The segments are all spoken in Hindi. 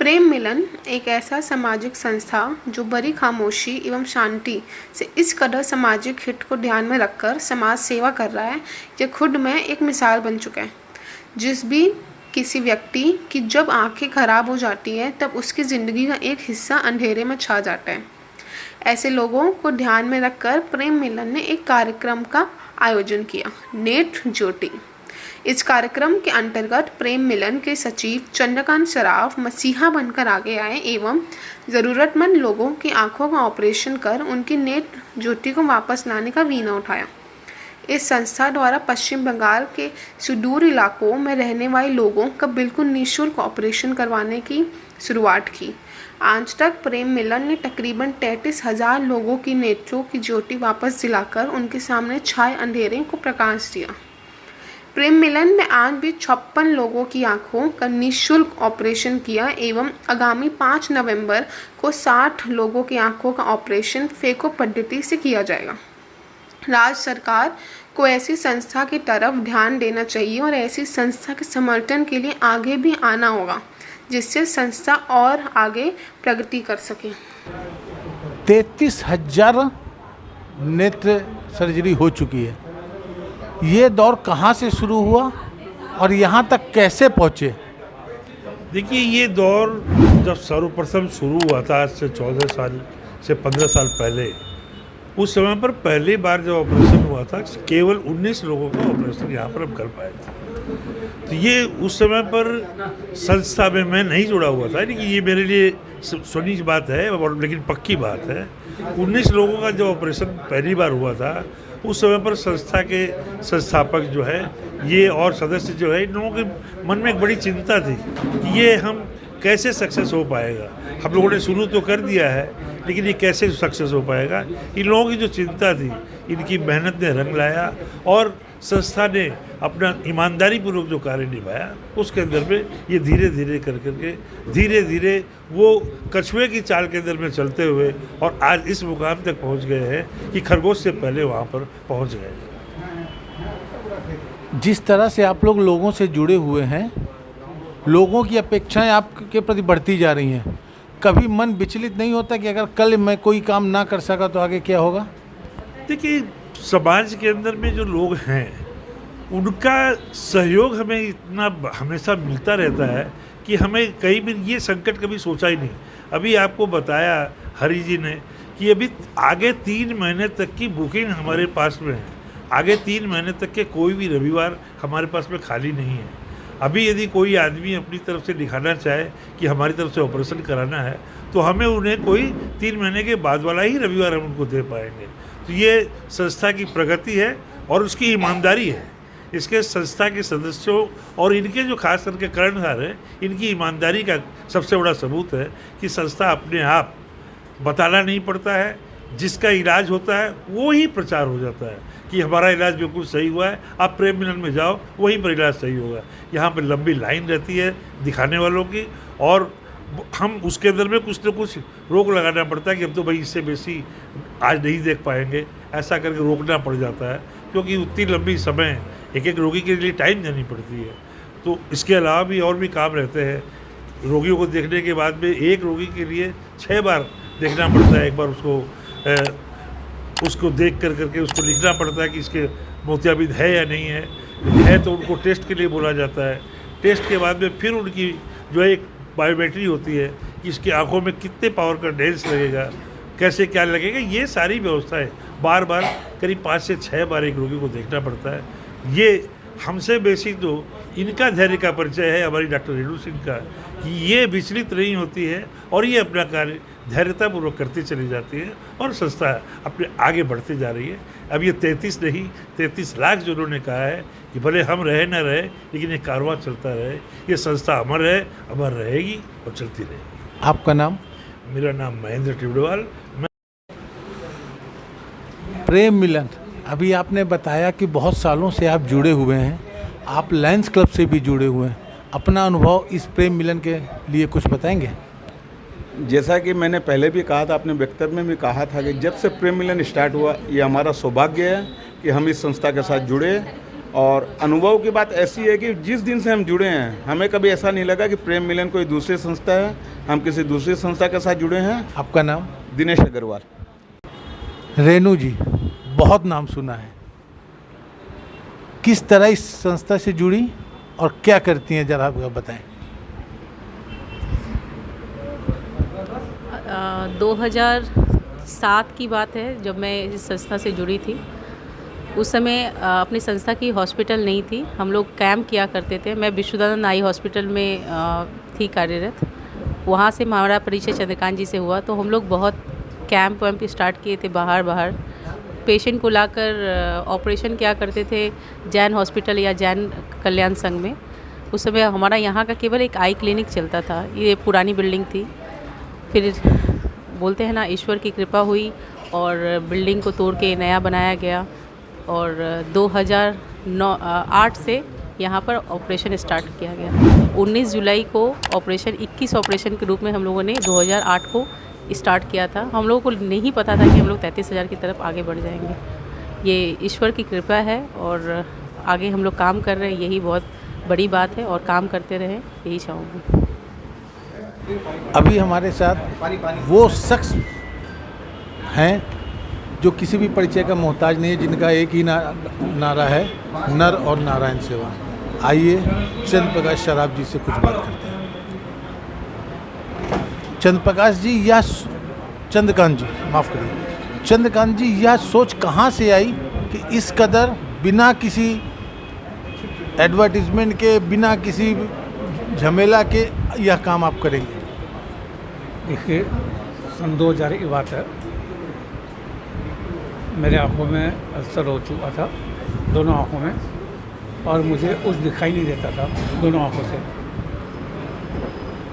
प्रेम मिलन एक ऐसा सामाजिक संस्था जो बड़ी खामोशी एवं शांति से इस कदर सामाजिक हित को ध्यान में रखकर समाज सेवा कर रहा है, यह खुद में एक मिसाल बन चुका है। जिस भी किसी व्यक्ति की जब आंखें खराब हो जाती है तब उसकी ज़िंदगी का एक हिस्सा अंधेरे में छा जाता है। ऐसे लोगों को ध्यान में रखकर प्रेम मिलन ने एक कार्यक्रम का आयोजन किया, नेट ज्योति। इस कार्यक्रम के अंतर्गत प्रेम मिलन के सचिव चंद्रकांत सराफ मसीहा बनकर आगे आए एवं ज़रूरतमंद लोगों की आंखों का ऑपरेशन कर उनकी नेट ज्योति को वापस लाने का वीणा उठाया। इस संस्था द्वारा पश्चिम बंगाल के सुदूर इलाकों में रहने वाले लोगों का बिल्कुल निःशुल्क ऑपरेशन करवाने की शुरुआत की। आज तक प्रेम मिलन ने तकरीबन 33,000 लोगों की नेत्रों की ज्योति वापस दिलाकर उनके सामने छाए अंधेरे को प्रकाश दिया। प्रेम मिलन ने आज भी 56 लोगों की आंखों का निःशुल्क ऑपरेशन किया एवं आगामी 5 नवंबर को 60 लोगों की आंखों का ऑपरेशन फेको पद्धति से किया जाएगा। राज्य सरकार को ऐसी संस्था की तरफ ध्यान देना चाहिए और ऐसी संस्था के समर्थन के लिए आगे भी आना होगा, जिससे संस्था और आगे प्रगति कर सके। 33,000 नेत्र सर्जरी हो चुकी है। ये दौर कहाँ से शुरू हुआ और यहाँ तक कैसे पहुँचे? देखिए, ये दौर जब सर्वप्रथम शुरू हुआ था आज से 14 साल से 15 साल पहले, उस समय पर पहली बार जब ऑपरेशन हुआ था केवल 19 लोगों का ऑपरेशन यहाँ पर हम कर पाए थे। तो ये उस समय पर संस्था में मैं नहीं जुड़ा हुआ था, लेकिन ये मेरे लिए सुनी बात है और लेकिन पक्की बात है। 19 लोगों का जब ऑपरेशन पहली बार हुआ था उस समय पर संस्था के संस्थापक जो है ये और सदस्य जो है, इन लोगों के मन में एक बड़ी चिंता थी कि ये हम कैसे सक्सेस हो पाएगा। हम लोगों ने शुरू तो कर दिया है, लेकिन ये कैसे सक्सेस हो पाएगा। इन लोगों की जो चिंता थी, इनकी मेहनत ने रंग लाया और संस्था ने अपना ईमानदारी पूर्वक जो कार्य निभाया, उसके अंदर में ये धीरे धीरे करके धीरे धीरे वो कछुए की चाल के अंदर में चलते हुए और आज इस मुकाम तक पहुंच गए हैं कि खरगोश से पहले वहाँ पर पहुंच गए। जिस तरह से आप लोगों से जुड़े हुए हैं, लोगों की अपेक्षाएं आपके प्रति बढ़ती जा रही हैं, कभी मन विचलित नहीं होता कि अगर कल मैं कोई काम ना कर सका तो आगे क्या होगा? देखिए, समाज के अंदर में जो लोग हैं उनका सहयोग हमें इतना हमेशा मिलता रहता है कि हमें कहीं भी ये संकट कभी सोचा ही नहीं। अभी आपको बताया हरि जी ने कि अभी आगे 3 महीने तक की बुकिंग हमारे पास में है। आगे 3 महीने तक के कोई भी रविवार हमारे पास में खाली नहीं है। अभी यदि कोई आदमी अपनी तरफ से दिखाना चाहे कि हमारी तरफ से ऑपरेशन कराना है तो हमें उन्हें कोई 3 महीने के बाद वाला ही रविवार हम उनको दे पाएंगे। तो ये संस्था की प्रगति है और उसकी ईमानदारी है। इसके संस्था के सदस्यों और इनके जो खास करके कर्णधार हैं, इनकी ईमानदारी का सबसे बड़ा सबूत है कि संस्था अपने आप बताना नहीं पड़ता है, जिसका इलाज होता है वो ही प्रचार हो जाता है कि हमारा इलाज बिल्कुल सही हुआ है, आप प्रेम मिलन में जाओ वहीं पर इलाज सही होगा। यहाँ पर लंबी लाइन रहती है दिखाने वालों की और हम उसके अंदर में कुछ न कुछ रोक लगाना पड़ता है कि अब तो भाई इससे बेसी आज नहीं देख पाएंगे, ऐसा करके रोकना पड़ जाता है, क्योंकि उतनी लंबी समय एक एक रोगी के लिए टाइम देनी पड़ती है। तो इसके अलावा भी और भी काम रहते हैं। रोगियों को देखने के बाद में एक रोगी के लिए 6 बार देखना पड़ता है। एक बार उसको देख करके उसको लिखना पड़ता है कि इसके मोतियाबिंद है या नहीं है तो उनको टेस्ट के लिए बोला जाता है। टेस्ट के बाद में फिर उनकी जो एक बायोमेट्री होती है कि इसकी आंखों में कितने पावर का लेंस लगेगा, कैसे क्या लगेगा, ये सारी व्यवस्थाएं बार बार करीब 5 से 6 बार एक रोगी को देखना पड़ता है। ये हमसे बेसिक तो इनका धैर्य का परिचय है हमारी डॉक्टर रेणु सिंह का, कि ये विचलित नहीं होती है और ये अपना कार्य धैर्यतापूर्वक करती चली जाती है और संस्था अपने आगे बढ़ती जा रही है। अब ये 33 नहीं 33 लाख जो उन्होंने कहा है कि भले हम रहे न रहे, लेकिन ये कारवां चलता रहे। ये संस्था अमर है, अमर रहेगी और चलती रहेगी। आपका नाम? मेरा नाम महेंद्र टिवड़वाल। प्रेम मिलन, अभी आपने बताया कि बहुत सालों से आप जुड़े हुए हैं, आप लायंस क्लब से भी जुड़े हुए हैं। अपना अनुभव इस प्रेम मिलन के लिए कुछ बताएंगे? जैसा कि मैंने पहले भी कहा था, अपने वक्तव्य में भी कहा था कि जब से प्रेम मिलन स्टार्ट हुआ, ये हमारा सौभाग्य है कि हम इस संस्था के साथ जुड़े और अनुभव की बात ऐसी है कि जिस दिन से हम जुड़े हैं हमें कभी ऐसा नहीं लगा कि प्रेम मिलन कोई दूसरी संस्था है, हम किसी दूसरी संस्था के साथ जुड़े हैं। आपका नाम? दिनेश अग्रवाल। रेनू जी, बहुत नाम सुना है, किस तरह इस संस्था से जुड़ी और क्या करती हैं, जरा बताएं। 2007 की बात है जब मैं इस संस्था से जुड़ी थी। उस समय अपनी संस्था की हॉस्पिटल नहीं थी, हम लोग कैंप किया करते थे। मैं विश्वदानंद आई हॉस्पिटल में थी कार्यरत, वहाँ से हमारा परिचय चंद्रकांत जी से हुआ। तो हम लोग बहुत कैंप वैम्प स्टार्ट किए थे, बाहर पेशेंट को लाकर ऑपरेशन किया करते थे जैन हॉस्पिटल या जैन कल्याण संघ में। उस समय हमारा यहाँ का केवल एक आई क्लिनिक चलता था, ये पुरानी बिल्डिंग थी। फिर बोलते हैं ना, ईश्वर की कृपा हुई और बिल्डिंग को तोड़ के नया बनाया गया और 2008 से यहाँ पर ऑपरेशन स्टार्ट किया गया। 19 जुलाई को ऑपरेशन 21 ऑपरेशन के रूप में हम लोगों ने 2008 को स्टार्ट किया था। हम लोगों को नहीं पता था कि हम लोग 33,000 की तरफ आगे बढ़ जाएंगे। ये ईश्वर की कृपा है और आगे हम लोग काम कर रहे हैं, यही बहुत बड़ी बात है और काम करते रहें, यही चाहूँगी। अभी हमारे साथ वो शख्स हैं जो किसी भी परिचय का मोहताज नहीं है, जिनका एक ही नारा है, नर और नारायण सेवा। आइए चंद्र प्रकाश शराब जी से कुछ बात करते हैं। चंद्र प्रकाश जी या चंद्रकांत जी, माफ़ करिए, चंद्रकांत जी, यह सोच कहाँ से आई कि इस कदर बिना किसी एडवर्टीजमेंट के, बिना किसी झमेला के यह काम आप करेंगे? देखिए, सन 2000 की बात है, मेरे आँखों में अल्सर हो चुका था, दोनों आँखों में, और मुझे कुछ दिखाई नहीं देता था दोनों आँखों से।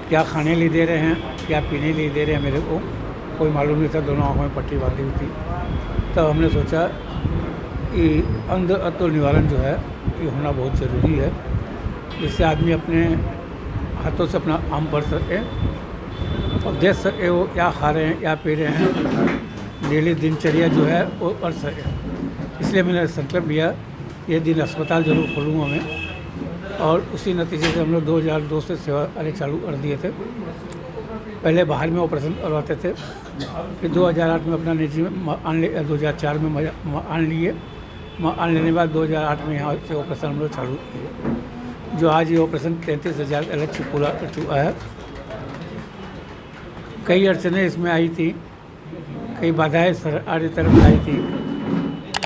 क्या खाने लिए दे रहे हैं, क्या पीने लिए दे रहे हैं, मेरे को कोई मालूम नहीं था। दोनों आँखों में पट्टी बांधी हुई थी। तब हमने सोचा कि अंध अतुल निवारण जो है ये होना बहुत ज़रूरी है, जिससे आदमी अपने हाथों से अपना आम भर सके और देख सके वो क्या खा रहे हैं, क्या पी रहे हैं, डेली दिनचर्या जो है वो कर सके। इसलिए मैंने संकल्प लिया ये दिन अस्पताल ज़रूर खोलूँगा मैं, और उसी नतीजे से हम लोग 2002 से सेवा कार्य चालू कर दिए थे। पहले बाहर में ऑपरेशन करवाते थे, फिर 2008 में अपना निजी में 2004 में आन लिए। आन लेने के बाद 2008 में यहाँ से ऑपरेशन हम लोग चालू किए, जो आज ये ऑपरेशन 33,000 का लक्ष्य पूरा कर चुका है। कई अड़चनें इसमें आई थी, कई बाधाएं सरकार की तरफ आई थी।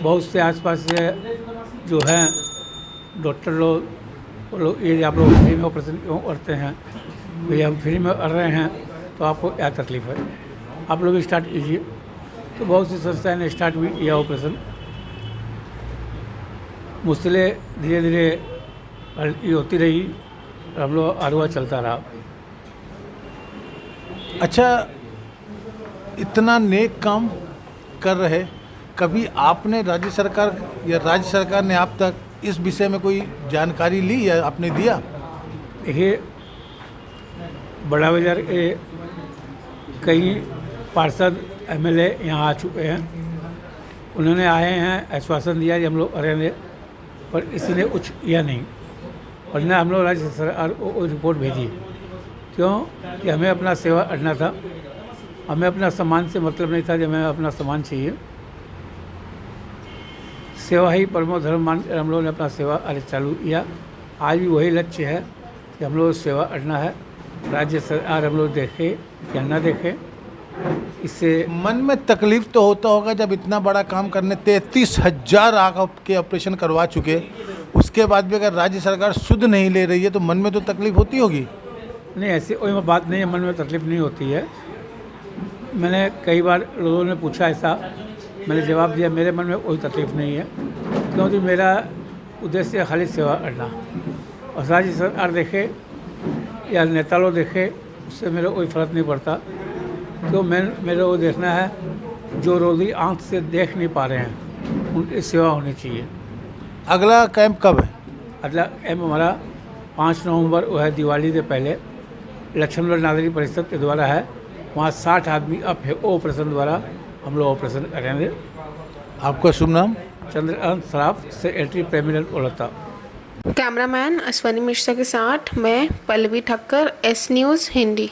बहुत से आसपास से जो हैं डॉक्टर लोग, वो लोग ये आप लोग फ्री में ऑपरेशन क्यों करते हैं, भैया हम फ्री में कर रहे हैं तो आपको क्या तकलीफ़ है, आप लोग स्टार्ट कीजिए। तो बहुत सी संस्थाएं ने स्टार्ट भी किया ऑपरेशन। मुश्किलें धीरे धीरे हल्की होती रही, हम लोग आरुआ चलता रहा। अच्छा, इतना नेक काम कर रहे, कभी आपने राज्य सरकार या राज्य सरकार ने आप तक इस विषय में कोई जानकारी ली या आपने दिया? देखिए, बड़ा बाजार के कई पार्षद एमएलए यहाँ आ चुके हैं, उन्होंने आए हैं, आश्वासन दिया कि हम लोग करेंगे, पर किसी ने कुछ किया नहीं। और न हम लोग राज्य सरकार को रिपोर्ट भेजी, क्यों कि हमें अपना सेवा करना था, हमें अपना सामान से मतलब नहीं था, जब हमें अपना सामान चाहिए। सेवा ही परमो धर्म मान कर हम लोगों ने अपना सेवा कार्य चालू किया। आज भी वही लक्ष्य है कि हम लोग सेवा करना है। राज्य सरकार हम लोग देखे या न देखे, इससे मन में तकलीफ तो होता होगा जब इतना बड़ा काम करने 33,000 आँख के ऑपरेशन करवा चुके, उसके बाद भी अगर राज्य सरकार सुध नहीं ले रही है तो मन में तो तकलीफ होती होगी। नहीं, ऐसी कोई बात नहीं है, मन में तकलीफ नहीं होती है। मैंने कई बार लोगों ने पूछा ऐसा, मैंने जवाब दिया मेरे मन में कोई तकलीफ़ नहीं है, क्योंकि मेरा उद्देश्य है खाली सेवा करना। और राज्य सरकार देखे या नेता लोग देखे, उससे मेरा कोई फ़र्क नहीं पड़ता। तो मेरे को देखना है जो रोज़ी आँख से देख नहीं पा रहे हैं, उनकी सेवा होनी चाहिए। अगला कैंप कब है? अगला कैंप हमारा 5 नवंबर वो है, दिवाली से पहले लक्ष्मण नागरिक परिषद के द्वारा है। वहाँ 60 आदमी अब है, वो ऑपरेशन द्वारा हम लोग ऑपरेशन करेंगे। आपका शुभ नाम? चंद्रकांत सराफ सेक्रेटरी प्रेमिलन ओलता। कैमरामैन अश्वनी मिश्रा के साथ मैं पल्लवी ठक्कर, एस न्यूज़ हिंदी।